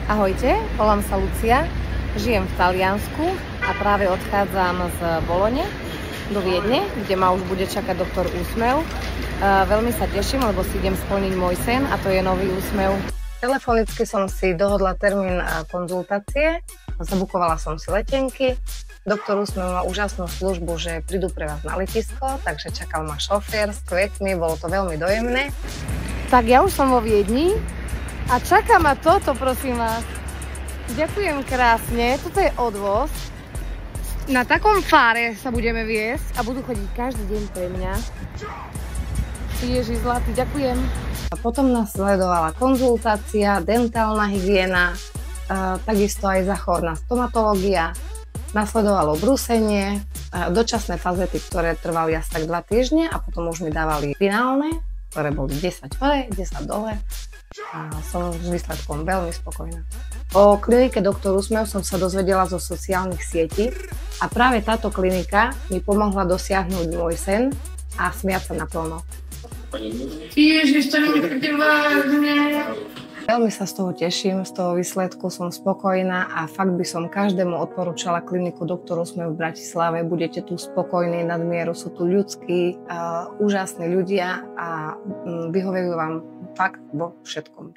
Ahojte, volám sa Lucia, žijem v Taliansku a práve odchádzam z Bolone do Viedne, kde ma už bude čakať doktor Úsmev. Veľmi sa teším, lebo si idem splniť môj sen a to je nový úsmev. Telefonicky som si dohodla termín konzultácie, zabukovala som si letenky. Doktor Úsmev má úžasnú službu, že prídu pre vás na letisko, takže čakal ma šofér s kvetmi, bolo to veľmi dojemné. Tak ja už som vo Viedni a čaká ma toto, prosím vás. Ďakujem krásne, toto je odvoz. Na takom fáre sa budeme viesť a budú chodiť každý deň pre mňa. Ježiš zlatý, ďakujem. A potom nás sledovala konzultácia, dentálna hygiena, takisto aj záchorná stomatológia. Nasledovalo brúsenie, dočasné fazety, ktoré trvali asi tak 2 týždne a potom už mi dávali finálne, ktoré boli 10 hore, 10 dole a som s výsledkom veľmi spokojná. O klinike Doktor Úsmev som sa dozvedela zo sociálnych sietí a práve táto klinika mi pomohla dosiahnuť môj sen a smiať sa naplno. Ježiš, to nemôžete vážne. Veľmi sa z toho teším, z toho výsledku som spokojná a fakt by som každému odporúčala kliniku Doktor Úsmev v Bratislave. Budete tu spokojní nadmieru, sú tu ľudskí, úžasní ľudia a vyhovujú vám fakt vo všetkom.